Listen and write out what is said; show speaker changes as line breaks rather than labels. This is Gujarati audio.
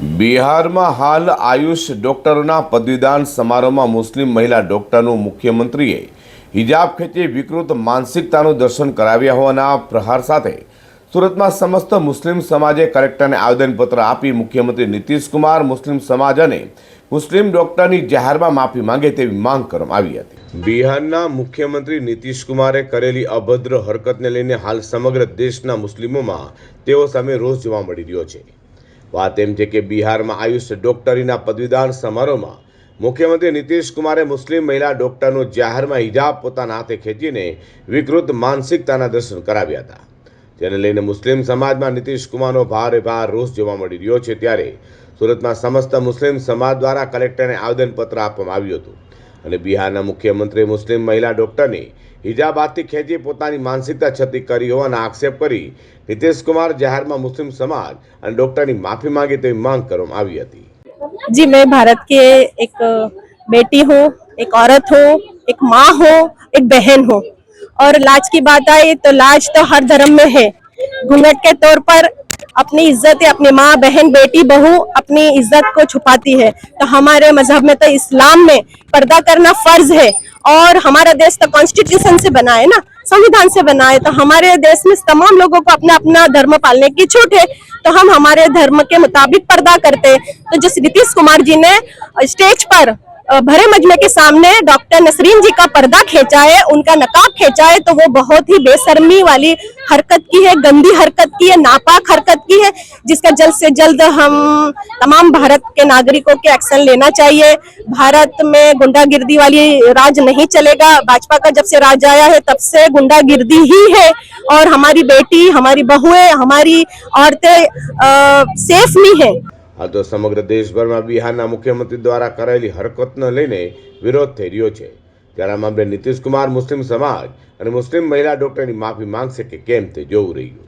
બિહારમાં હાલ આયુષ ડોક્ટરોના પદવીદાન સમારોહમાં મુસ્લિમ મહિલા ડોક્ટરનું મુખ્યમંત્રીએ હિજાબ ખેંચી વિકૃત માનસિકતાનું દર્શન કરાવ્યા હોવાના પ્રહાર સાથે સુરતમાં સમસ્ત મુસ્લિમ સમાજે કલેક્ટરને આવેદનપત્ર આપી મુખ્યમંત્રી નીતિશ કુમાર મુસ્લિમ સમાજ અને મુસ્લિમ ડોક્ટરની જાહેરમાં માફી માંગે તેવી માંગ કરવામાં આવી હતી। બિહારના મુખ્યમંત્રી નીતિશ કુમારે કરેલી અભદ્ર હરકતને લઈને હાલ સમગ્ર દેશના મુસ્લિમોમાં તેઓ સામે રોષ જોવા મળી રહ્યો છે। વાત એમ છે કે બિહારમાં આયુષ ડોક્ટરીના પદવીદાન સમારોહમાં મુખ્યમંત્રી નીતિશ કુમારે મુસ્લિમ મહિલા ડોક્ટરનું જાહેરમાં હિજાબ પોતાના હાથે ખેંચીને વિકૃત માનસિકતાના દર્શન કરાવ્યા હતા, જેને લઈને મુસ્લિમ સમાજમાં નીતિશ કુમારનો ભારે રોષ જોવા મળી રહ્યો છે। ત્યારે સુરતમાં સમસ્ત મુસ્લિમ સમાજ દ્વારા કલેક્ટરને આવેદનપત્ર આપવામાં આવ્યું હતું અને બિહારના મુખ્યમંત્રીએ મુસ્લિમ મહિલા ડોક્ટરની હિજાબ હાથથી ખેંચી પોતાની માનસિકતા છતી કરી હોવાના આક્ષેપ કરી નીતિશ કુમાર જાહેરમાં મુસ્લિમ સમાજ અને ડોક્ટરની माफी मांगे तेरी मांग કરવામાં આવી હતી।
जी, मैं भारत के एक बेटी हूँ, एक औरत हूँ, एक माँ हूँ, एक बहन हूँ। और लाज की बात आए तो लाज तो हर धर्म में है। घूंघट के तौर पर अपनी इज्जत है, अपनी माँ बहन बेटी बहू अपनी इज्जत को छुपाती है। तो हमारे मजहब में तो इस्लाम में पर्दा करना फर्ज है। और हमारा देश तो कॉन्स्टिट्यूशन से बना है ना, संविधान से बना है। तो हमारे देश में तमाम लोगों को अपना अपना धर्म पालने की छूट है। तो हम हमारे धर्म के मुताबिक पर्दा करते हैं। तो जिस नीतीश कुमार जी ने स्टेज पर भरे मजमे के सामने डॉक्टर नसरीन जी का पर्दा खींचा है, उनका नकाब खींचा है, तो वो बहुत ही बेशर्मी वाली हरकत की है, गंदी हरकत की है, नापाक हरकत की है, जिसका जल्द से जल्द हम तमाम भारत के नागरिकों के एक्शन लेना चाहिए। भारत में गुंडागिर्दी वाली राज नहीं चलेगा। भाजपा का जब से राज आया है तब से गुंडागिर्दी ही है। और हमारी बेटी, हमारी बहुएं, हमारी औरतें सेफ नहीं है।
આ તો સમગ્ર દેશભરમાં બિહારના મુખ્યમંત્રી દ્વારા કરાયેલી હરકતને લઈને વિરોધ થઈ રહ્યો છે। ત્યારે આ મામલે નીતિશ કુમાર મુસ્લિમ સમાજ અને મુસ્લિમ મહિલા ડોક્ટરની માફી માંગશે કે કેમ તે જોવું રહ્યું।